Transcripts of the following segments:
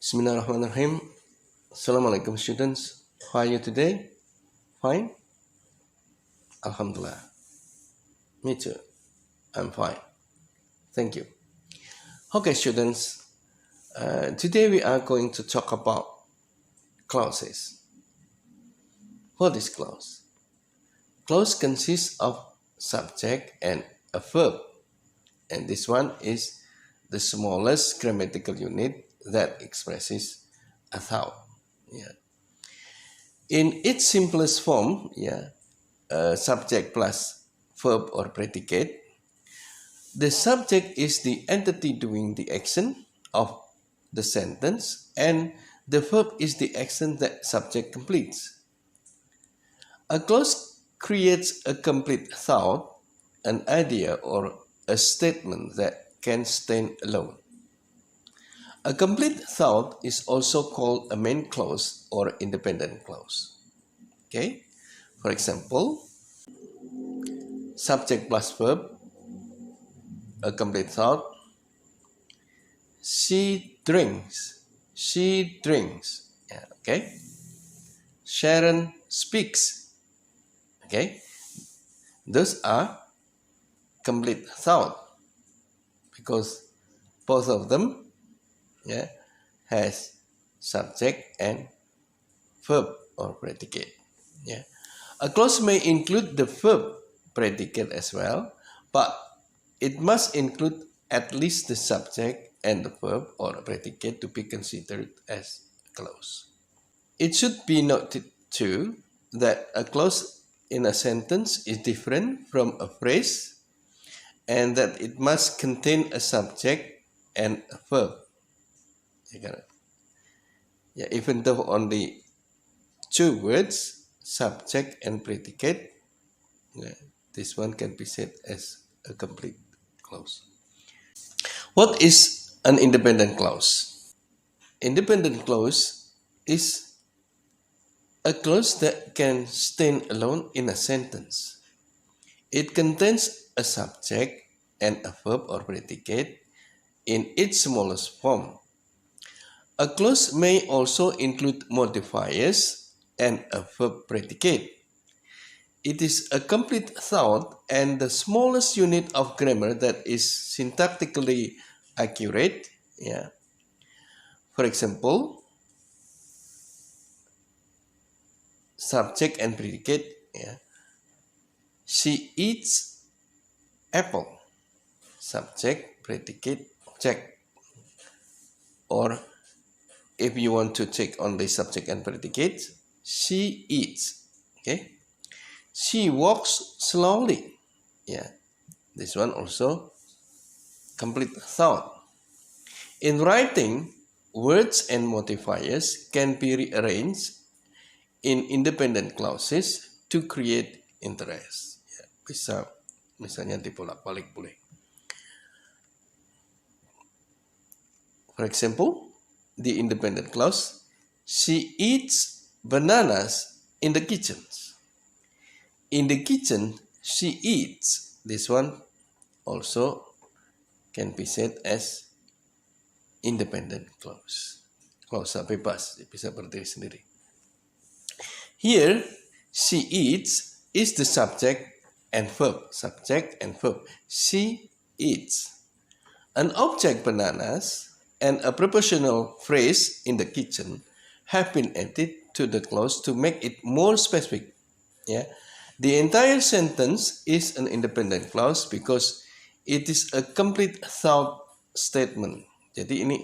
Bismillahirrahmanirrahim. Assalamualaikum students. How are you today? Fine? Alhamdulillah. Me too. I'm fine. Thank you. Okay students, today we are going to talk about clauses. What is clause? Clause consists of subject and a verb, and this one is the smallest grammatical unit that expresses a thought. In its simplest form, subject plus verb or predicate, the subject is the entity doing the action of the sentence and the verb is the action that subject completes. A clause creates a complete thought, an idea, or a statement that can stand alone. A complete thought is also called a main clause or independent clause. Okay? For example, subject plus verb, a complete thought. She drinks. She drinks. Yeah, okay. Sharon speaks. Okay. Those are complete thought because both of them has subject and verb or predicate. Yeah. A clause may include the verb predicate as well, but it must include at least the subject and the verb or predicate to be considered as a clause. It should be noted too that a clause in a sentence is different from a phrase and that it must contain a subject and a verb. Even though only two words, subject and predicate, this one can be said as a complete clause. What is an independent clause? Independent clause is a clause that can stand alone in a sentence. It contains a subject and a verb or predicate in its smallest form. A clause may also include modifiers and a verb predicate. It is a complete thought and the smallest unit of grammar that is syntactically accurate. For example, subject and predicate. She eats apple. Subject, predicate, object. Or if you want to check on the subject and predicate, she eats. Okay. She walks slowly. This one also complete thought. In writing, words and modifiers can be rearranged in independent clauses to create interest. Bisa misalnya dibolak-balik boleh. For example, the independent clause, she eats bananas in the kitchen. In the kitchen, she eats. This one also can be said as independent clause. Klausa bebas, bisa berdiri sendiri. Here, she eats is the subject and verb. Subject and verb. She eats. An object bananas and a prepositional phrase in the kitchen have been added to the clause to make it more specific. The entire sentence is an independent clause because it is a complete thought statement. Jadi ini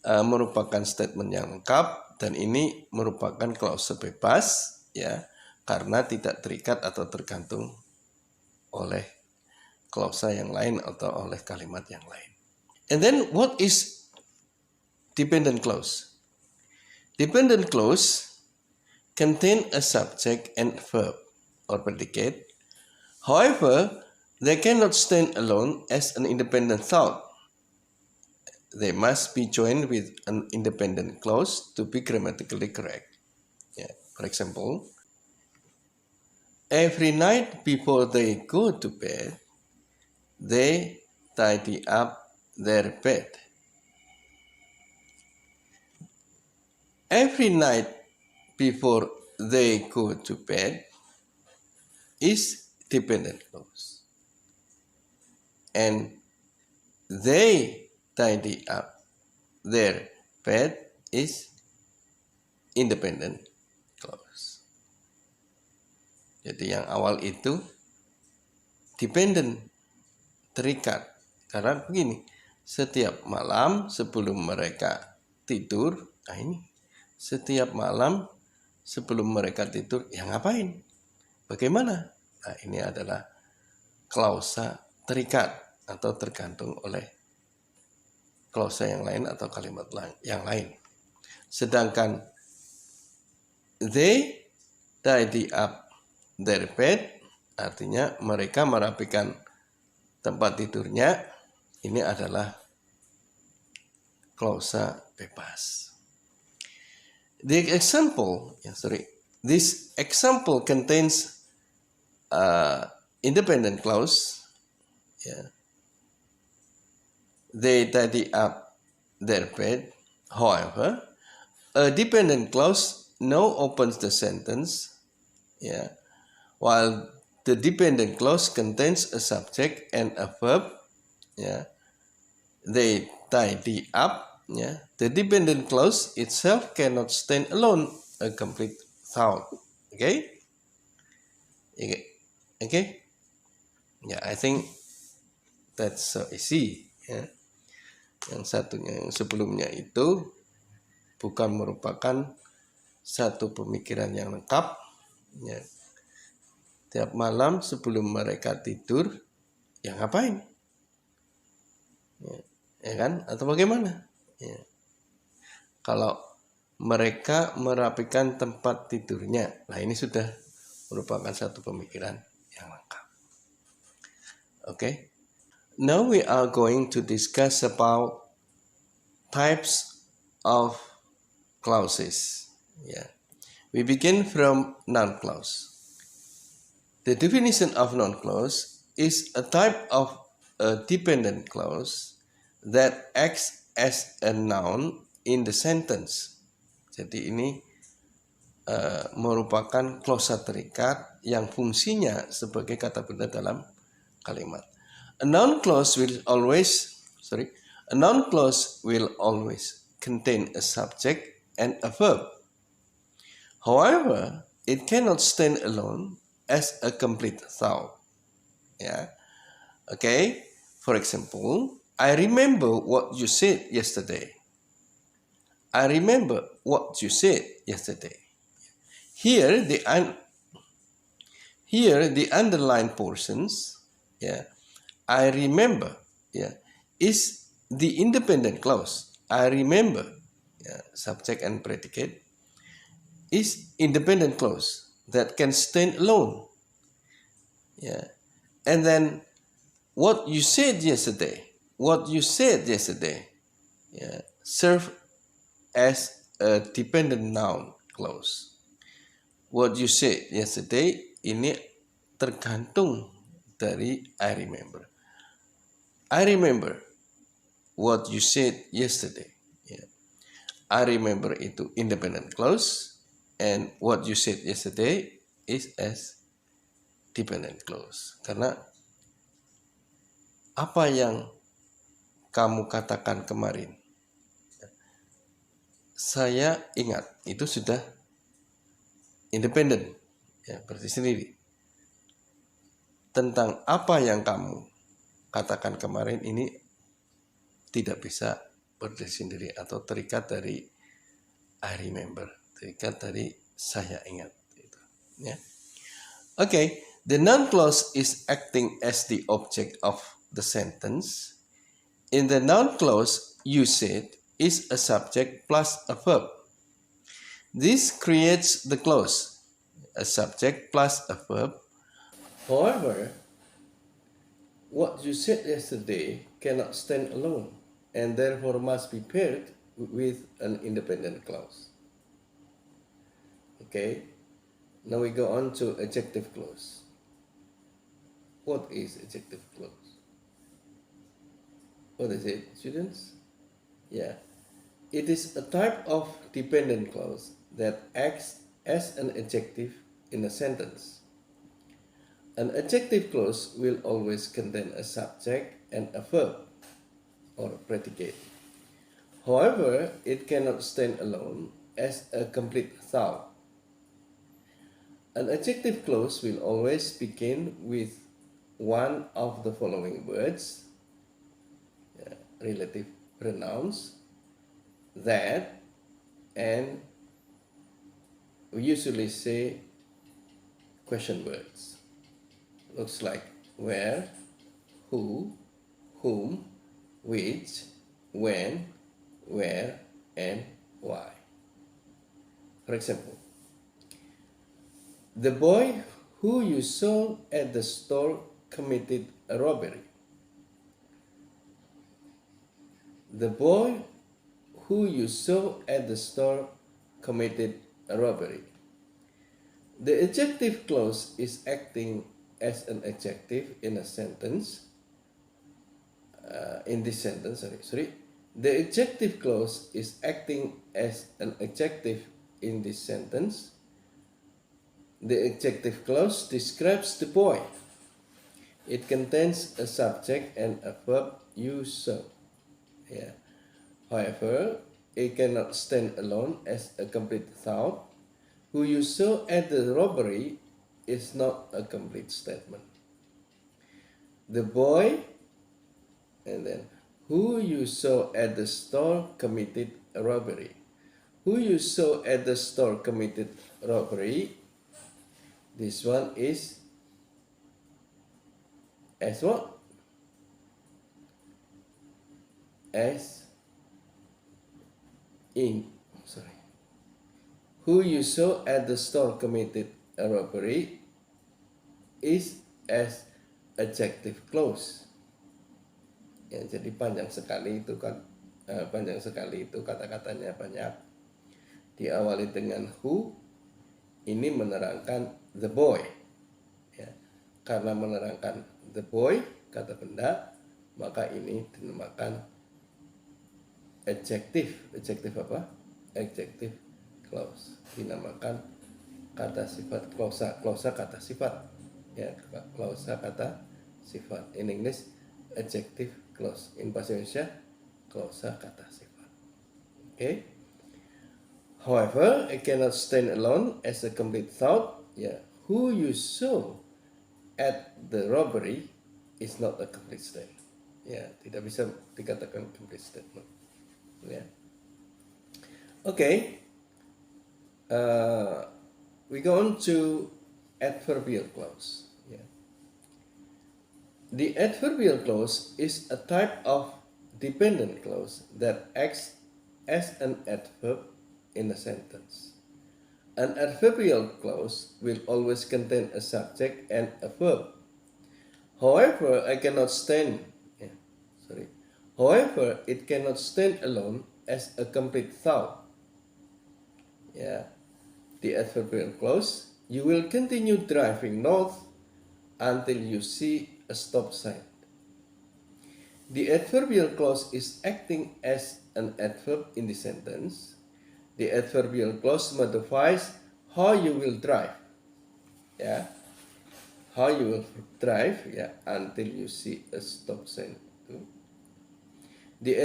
merupakan statement yang lengkap dan ini merupakan klause bebas karena tidak terikat atau tergantung oleh klausa yang lain atau oleh kalimat yang lain. And then what is dependent clause? Dependent clause contain a subject and verb or predicate. However, they cannot stand alone as an independent thought. They must be joined with an independent clause to be grammatically correct. For example, every night before they go to bed, they tidy up their bed. every night before they go to bed is dependent clause. And they tidy up their bed is independent clause. Jadi yang awal itu dependent, terikat. Karena begini, setiap malam sebelum mereka tidur, setiap malam sebelum mereka tidur, ya ngapain? Bagaimana? Nah, ini adalah klausa terikat atau tergantung oleh klausa yang lain atau kalimat yang lain. Sedangkan they tidy up their bed, artinya mereka merapikan tempat tidurnya, ini adalah klausa bebas. This example contains independent clause. They tidy up their bed. However, a dependent clause now opens the sentence, while the dependent clause contains a subject and a verb. They tidy up. The dependent clause itself cannot stand alone, a complete thought. Okay. I think that's so easy. Yang satunya, yang sebelumnya itu bukan merupakan satu pemikiran yang lengkap. Tiap malam sebelum mereka tidur, ya ngapain? Ya kan? Atau bagaimana? Kalau mereka merapikan tempat tidurnya, nah ini sudah merupakan satu pemikiran yang lengkap. Okay. Now we are going to discuss about types of clauses. We begin from noun clause. The definition of noun clause is a type of a dependent clause that acts as a noun in the sentence. Jadi ini merupakan klausa terikat yang fungsinya sebagai kata benda dalam kalimat. A noun clause will always contain a subject and a verb. However, it cannot stand alone as a complete thought. Okay. For example, I remember what you said yesterday. I remember what you said yesterday. Here the underlined portions, I remember, is the independent clause. I remember, subject and predicate, is independent clause that can stand alone. And then what you said yesterday, serve as a dependent noun clause. What you said yesterday ini tergantung dari I remember. I remember what you said yesterday. I remember itu independent clause, and what you said yesterday is as dependent clause. Karena apa yang kamu katakan kemarin, saya ingat, itu sudah independent, berarti sendiri. Tentang apa yang kamu katakan kemarin ini tidak bisa berdiri sendiri atau terikat dari I remember, terikat dari saya ingat. Okay, the noun clause is acting as the object of the sentence. In the noun clause, you said is a subject plus a verb. This creates the clause, a subject plus a verb. However, what you said yesterday cannot stand alone and therefore must be paired with an independent clause. Okay, now we go on to adjective clause. What is adjective clause? What is it, students? It is a type of dependent clause that acts as an adjective in a sentence. An adjective clause will always contain a subject and a verb or predicate. However, it cannot stand alone as a complete thought. An adjective clause will always begin with one of the following words, relative pronouns, that, and we usually say question words. Looks like where, who, whom, which, when, where, and why. For example, the boy who you saw at the store committed a robbery. The boy who you saw at the store committed a robbery. The adjective clause is acting as an adjective in a sentence. The adjective clause is acting as an adjective in this sentence. The adjective clause describes the boy. It contains a subject and a verb, you saw. However, it cannot stand alone as a complete thought. Who you saw at the robbery is not a complete statement. The boy, and then who you saw at the store committed a robbery. Who you saw at the store committed robbery. This one is as what? As in, who you saw at the store committed a robbery is as adjective clause. Ya, jadi panjang sekali itu kata-katanya banyak. Diawali dengan who, ini menerangkan the boy. Ya, karena menerangkan the boy, kata benda, maka ini dinamakan adjective. Adjective apa? Adjective clause. Dinamakan kata sifat klausa kata sifat. Ya, klausa kata sifat. In English, adjective clause. In bahasa Indonesia, klausa kata sifat. Okay. However, it cannot stand alone as a complete thought. Yeah, who you saw at the robbery is not a complete statement. Ya, tidak bisa dikatakan complete statement. Ya. Okay. We go on to adverbial clause. Yeah. The adverbial clause is a type of dependent clause that acts as an adverb in a sentence. An adverbial clause will always contain a subject and a verb. However, it cannot stand alone as a complete thought. Yeah. The adverbial clause, you will continue driving north until you see a stop sign. The adverbial clause is acting as an adverb in the sentence. The adverbial clause modifies how you will drive. Yeah. How you will drive, yeah, until you see a stop sign. The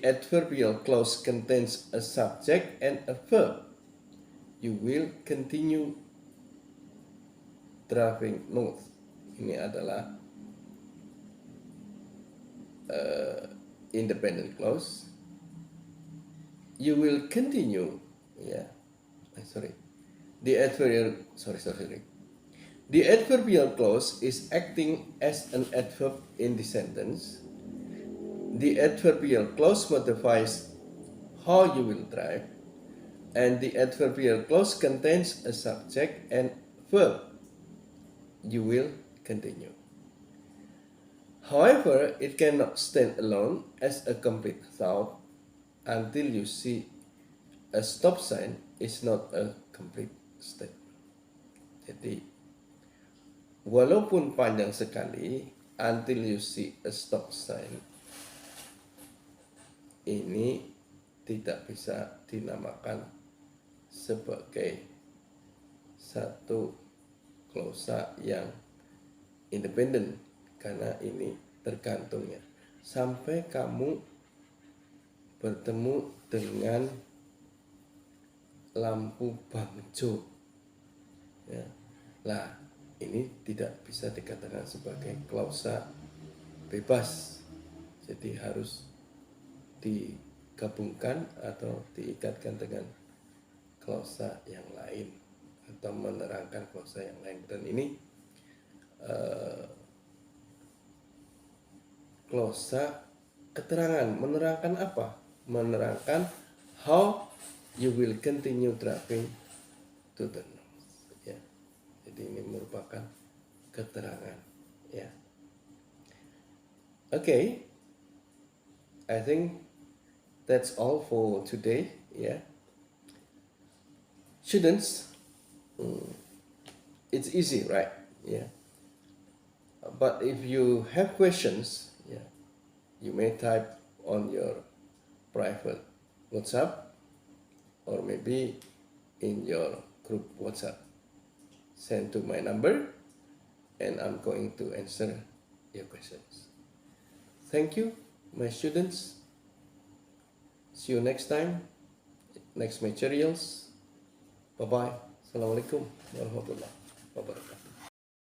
adverbial clause contains a subject and a verb. You will continue driving north. Ini adalah independent clause. You will continue. Yeah. The adverbial clause is acting as an adverb in the sentence. The adverbial clause modifies how you will drive, and the adverbial clause contains a subject and verb. You will continue. However, it cannot stand alone as a complete thought. Until you see a stop sign is not a complete statement. Jadi, walaupun panjang sekali, until you see a stop sign ini tidak bisa dinamakan sebagai satu klausa yang independen karena ini tergantungnya. Sampai kamu bertemu dengan lampu bangjo, ya. Lah, ini tidak bisa dikatakan sebagai klausa bebas. Jadi harus digabungkan atau diikatkan dengan klausa yang lain atau menerangkan klausa yang lain. Dan ini klausa keterangan. Menerangkan apa? Menerangkan how you will continue driving to the north. Ya. Jadi ini merupakan keterangan. Ya. Okay. I think that's all for today. Yeah. Students, it's easy, right? Yeah. But if you have questions, yeah, you may type on your private WhatsApp or maybe in your group WhatsApp. Send to my number and I'm going to answer your questions. Thank you, my students. See you next time, next materials. Bye-bye. Assalamualaikum warahmatullahi wabarakatuh.